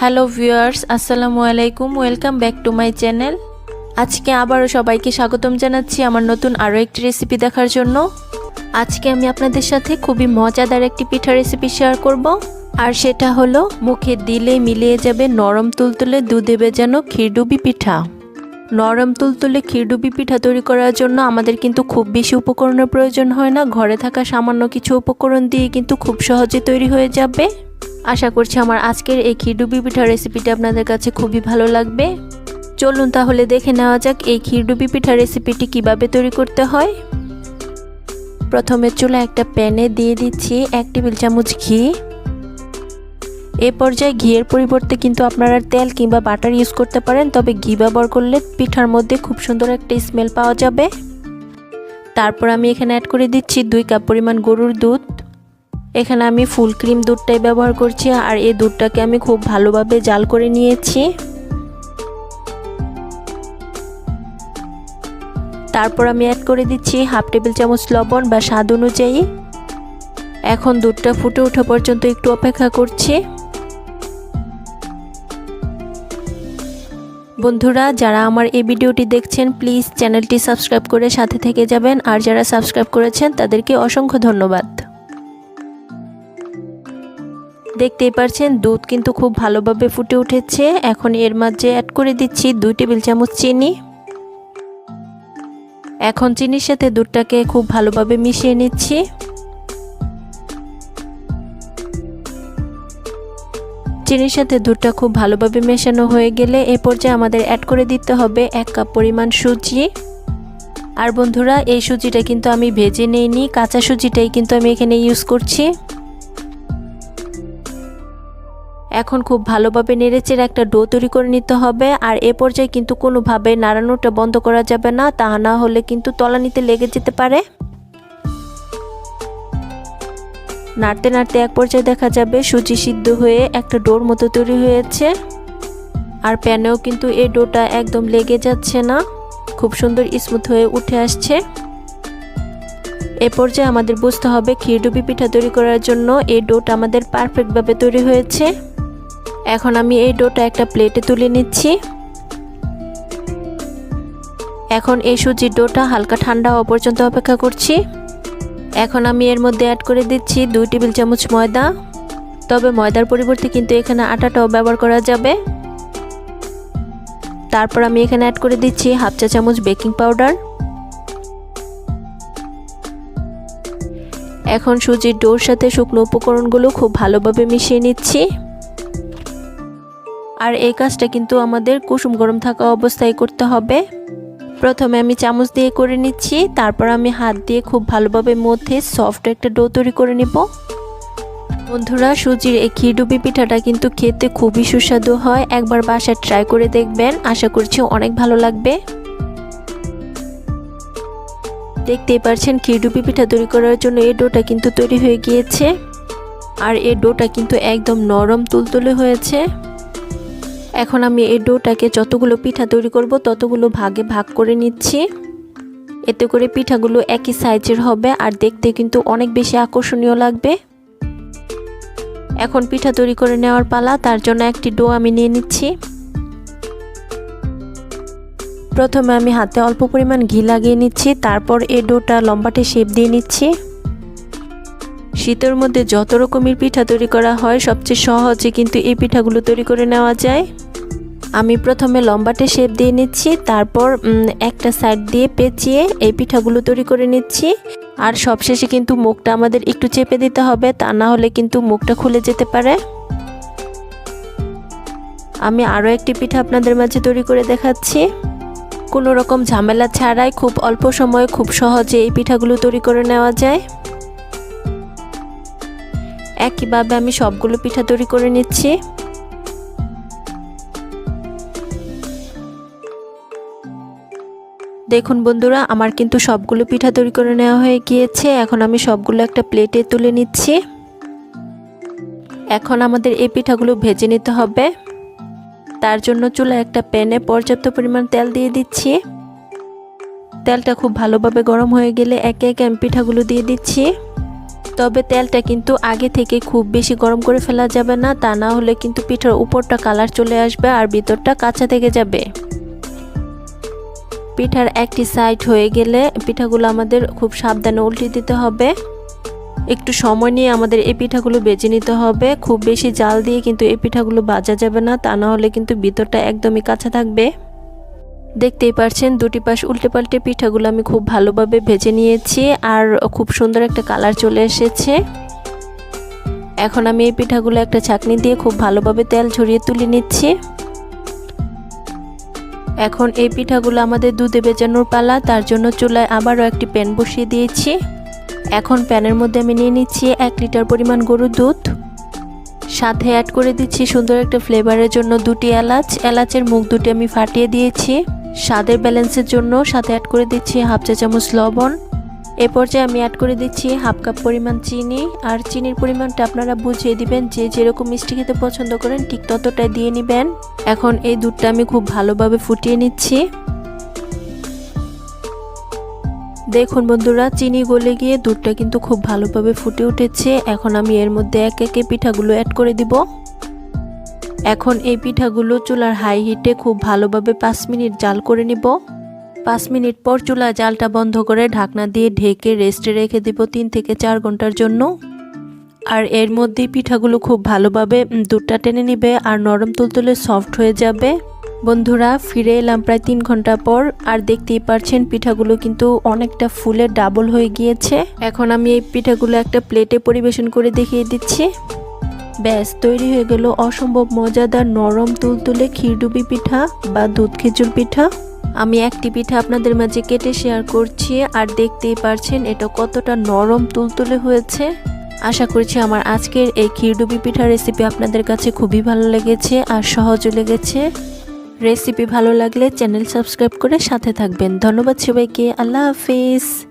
Hello viewers, আসসালামু আলাইকুম। Welcome back to my channel. আজকে আবারও সবাইকে স্বাগতম জানাচ্ছি আমার নতুন আরও একটি রেসিপি দেখার জন্য। আজকে আমি আপনাদের সাথে খুবই মজাদার একটি পিঠা রেসিপি শেয়ার করব, আর সেটা হলো মুখে দিলে মিলিয়ে যাবে নরম তুলতুলে দুধে ভেজানো ক্ষীরডুবি পিঠা। নরম তুলতুলে ক্ষীরডুবি পিঠা তৈরি করার জন্য আমাদের কিন্তু খুব বেশি উপকরণের প্রয়োজন হয় না। ঘরে থাকা সামান্য কিছু উপকরণ দিয়ে কিন্তু খুব সহজে তৈরি হয়ে যাবে। আশা করছি আমার আজকের এই ক্ষীরডুবি পিঠা রেসিপিটা আপনাদের কাছে খুবই ভালো লাগবে। চলুন তাহলে দেখে নেওয়া যাক এই ক্ষীরডুবি পিঠা রেসিপিটি কিভাবে তৈরি করতে হয়। প্রথমে চুলায় একটা প্যানে দিয়ে দিচ্ছি 1 টেবিল চামচ ঘি। এই পর্যায়ে ঘিয়ের পরিবর্তে কিন্তু আপনারা তেল কিংবা বাটার ইউজ করতে পারেন, তবে ঘি ব্যবহার করলে পিঠার মধ্যে খুব সুন্দর একটা স্মেল পাওয়া যাবে। তারপর আমি এখানে অ্যাড করে দিচ্ছি 2 কাপ পরিমাণ গরুর দুধ। এখানে আমি ফুল ক্রিম দুধটাই ব্যবহার করছি, আর এই দুধটাকে আমি খুব ভালোভাবে জাল করে নিয়েছি। তারপর আমি অ্যাড করে দিচ্ছি 1/2 টেবিল চামচ লবণ বা স্বাদ অনুযায়ী। এখন দুধটা ফুটে ওঠা পর্যন্ত একটু অপেক্ষা করছি। বন্ধুরা, যারা আমার এই ভিডিওটি দেখছেন প্লিজ চ্যানেলটি সাবস্ক্রাইব করে সাথে থেকে যাবেন, আর যারা সাবস্ক্রাইব করেছেন তাদেরকে অসংখ্য ধন্যবাদ। দেখতেই পাচ্ছেন দুধ কিন্তু খুব ভালোভাবে ফুটে উঠেছে। এখন এর মাঝে অ্যাড করে দিচ্ছি 2 টেবিল চামচ চিনি। এখন চিনির সাথে দুধটাকে খুব ভালোভাবে মিশিয়ে নিচ্ছি। চিনির সাথে দুধটা খুব ভালোভাবে মেশানো হয়ে গেলে এ পর্যায়ে আমাদের অ্যাড করে দিতে হবে 1 কাপ পরিমাণ সুজি। আর বন্ধুরা, এই সুজিটা কিন্তু আমি ভেজে নেইনি, কাঁচা সুজিটাই কিন্তু আমি এখানে ইউজ করছি। এখন খুব ভালোভাবে নেড়েচেড়ে একটা ডো তৈরি করে নিতে হবে। আর এ পর্যায়ে কিন্তু কোনোভাবে নাড়ানোটা বন্ধ করা যাবে না, তা না হলে কিন্তু তলানিতে লেগে যেতে পারে। নাড়তে নাড়তে এক পর্যায়ে দেখা যাবে সুজি সিদ্ধ হয়ে একটা ডোর মতো তৈরি হয়েছে। আর প্যানেও কিন্তু এই ডোটা একদম লেগে যাচ্ছে না, খুব সুন্দর স্মুথ হয়ে উঠে আসছে। এ পর্যায়ে আমাদের বুঝতে হবে ক্ষীরডুবি পিঠা তৈরি করার জন্য এই ডোটা আমাদের পারফেক্টভাবে তৈরি হয়েছে। এখন আমি এই ডোটা একটা প্লেটে তুলে নিচ্ছি। এখন এই সুজির ডোটা হালকা ঠান্ডা হওয়া পর্যন্ত অপেক্ষা করছি। এখন আমি এর মধ্যে অ্যাড করে দিচ্ছি 2 টেবিল চামচ ময়দা, তবে ময়দার পরিবর্তে কিন্তু এখানে আটাটাও ব্যবহার করা যাবে। তারপর আমি এখানে অ্যাড করে দিচ্ছি 1/2 চা চামচ বেকিং পাউডার। এখন সুজির ডোর সাথে শুকনো উপকরণগুলো খুব ভালোভাবে মিশিয়ে নিচ্ছি। আর এই কাজটা কিন্তু আমাদের কুসুম গরম থাকা অবস্থায় করতে হবে। প্রথমে আমি চামচ দিয়ে করে নিচ্ছি, তারপর আমি হাত দিয়ে খুব ভালোভাবে মধ্যে সফট একটা ডো তৈরি করে নিব। বন্ধুরা, সুজির এই ক্ষীরডুবি পিঠাটা কিন্তু খেতে খুবই সুস্বাদু হয়। একবার বাসায় ট্রাই করে দেখবেন, আশা করছি অনেক ভালো লাগবে। দেখতেই পাচ্ছেন ক্ষীরডুবি পিঠা তৈরি করার জন্য এই ডোটা কিন্তু তৈরি হয়ে গিয়েছে। আর এই ডোটা কিন্তু একদম নরম তুলতুলে হয়েছে। এখন আমি এই ডোটাকে যতগুলো পিঠা তৈরি করব ততগুলো ভাগে ভাগ করে নিচ্ছি। এতে করে পিঠাগুলো একই সাইজের হবে আর দেখতে কিন্তু অনেক বেশি আকর্ষণীয় লাগবে। এখন পিঠা তৈরি করে নেওয়ার পালা, তার জন্য একটি ডো আমি নিয়ে নিচ্ছি। প্রথমে আমি হাতে অল্প পরিমাণ ঘি লাগিয়ে নিচ্ছি, তারপর এই ডোটা লম্বাটে শেপ দিয়ে নিচ্ছি। শীতের মধ্যে যত রকমের পিঠা তৈরি করা হয় সবচেয়ে সহজে কিন্তু এই পিঠাগুলো তৈরি করে নেওয়া যায়। আমি প্রথমে লম্বাটে শেপ দিয়ে নিচ্ছি, তারপর একটা সাইড দিয়ে পেঁচিয়ে এই পিঠাগুলো তৈরি করে নিচ্ছি। আর সবশেষে কিন্তু মুখটা আমাদের একটু চেপে দিতে হবে, তা না হলে কিন্তু মুখটা খুলে যেতে পারে। আমি আরও একটি পিঠা আপনাদের মাঝে তৈরি করে দেখাচ্ছি। কোনো রকম ঝামেলা ছাড়াই খুব অল্প সময়ে খুব সহজে এই পিঠাগুলো তৈরি করে নেওয়া যায়। একইভাবে আমি সবগুলো পিঠা তৈরি করে নিচ্ছি। দেখুন বন্ধুরা, আমার কিন্তু সবগুলো পিঠা তৈরি করে নেওয়া হয়ে গিয়েছে। এখন আমি সবগুলো একটা প্লেটে তুলে নিচ্ছি। এখন আমাদের এই পিঠাগুলো ভেজে নিতে হবে। তার জন্য চুলায় একটা প্যানে পর্যাপ্ত পরিমাণ তেল দিয়ে দিচ্ছি। তেলটা খুব ভালোভাবে গরম হয়ে গেলে একে একে আমি পিঠাগুলো দিয়ে দিচ্ছি। তবে তেলটা কিন্তু আগে থেকে খুব বেশি গরম করে ফেলা যাবে না, তা না হলে কিন্তু পিঠার উপরটা কালার চলে আসবে আর ভিতরটা কাঁচা থেকে যাবে। পিঠার একটি সাইড হয়ে গেলে পিঠাগুলো আমাদের খুব সাবধানে উল্টে দিতে হবে। একটু সময় নিয়ে আমাদের এই পিঠাগুলো ভেজে নিতে হবে। খুব বেশি জাল দিয়ে কিন্তু এই পিঠাগুলো ভাজা যাবে না, তা না হলে কিন্তু ভিতরটা একদমই কাঁচা থাকবে। দেখতেই পাচ্ছেন দুটি পাশ উল্টে পাল্টে পিঠাগুলো আমি খুব ভালোভাবে ভেজে নিয়েছি আর খুব সুন্দর একটা কালার চলে এসেছে। এখন আমি এই পিঠাগুলো একটা ছাঁকনি দিয়ে খুব ভালোভাবে তেল ঝরিয়ে তুলে নিচ্ছি। এখন এই পিঠাগুলো আমাদের দুধে ভেজানোর পালা, তার জন্য চুলায় আবারও একটি প্যান বসিয়ে দিয়েছি। এখন প্যানের মধ্যে আমি নিয়ে নিচ্ছি 1 লিটার পরিমাণ গরুর দুধ। সাথে অ্যাড করে দিচ্ছি সুন্দর একটা ফ্লেভারের জন্য 2টি এলাচ। এলাচের মুখ দুটি আমি ফাটিয়ে দিয়েছি স্বাদের ব্যালেন্সের জন্য। সাথে অ্যাড করে দিচ্ছি 1/2 চা চামচ লবণ। এ পর্যায়ে আমি অ্যাড করে দিচ্ছি 1/2 কাপ পরিমাণ চিনি। আর চিনির পরিমাণটা আপনারা বুঝিয়ে দিবেন, যে যেরকম মিষ্টি খেতে পছন্দ করেন ঠিক ততটাই দিয়ে নেবেন। এখন এই দুধটা আমি খুব ভালোভাবে ফুটিয়ে নিচ্ছি। দেখুন বন্ধুরা, চিনি গলে গিয়ে দুধটা কিন্তু খুব ভালোভাবে ফুটে উঠেছে। এখন আমি এর মধ্যে একে একে পিঠাগুলো অ্যাড করে দিব। এখন এই পিঠাগুলো চুলার হাই হিটে খুব ভালোভাবে 5 মিনিট জাল করে নিব। 5 মিনিট পর চুলার জালটা বন্ধ করে ঢাকনা দিয়ে ঢেকে রেস্টে রেখে দিব 3 থেকে 4 ঘন্টার জন্য। আর এর মধ্যে পিঠাগুলো খুব ভালোভাবে দুধটা টেনে নিবে আর নরম তুলতুলে সফট হয়ে যাবে। বন্ধুরা, ফিরে এলাম প্রায় 3 ঘন্টা পর। আর দেখতেই পাচ্ছেন পিঠাগুলো কিন্তু অনেকটা ফুলে ডাবল হয়ে গিয়েছে। এখন আমি এই পিঠাগুলো একটা প্লেটে পরিবেশন করে দেখিয়ে দিচ্ছি। ব্যাস, তৈরি হয়ে গেল অসম্ভব মজাদার নরম তুলতুলে ক্ষীরডুবি পিঠা বা দুধ খেজুর পিঠা। আমি একটি পিঠা আপনাদের মাঝে কেটে শেয়ার করছি আর দেখতেই পারছেন এটা কতটা নরম তুলতুলে হয়েছে। আশা করছি আমার আজকের এই ক্ষীরডুবি পিঠা রেসিপি আপনাদের কাছে খুবই ভালো লেগেছে আর সহজও লেগেছে। রেসিপি ভালো লাগলে চ্যানেল সাবস্ক্রাইব করে সাথে থাকবেন। ধন্যবাদ সবাইকে। আল্লাহ হাফিজ।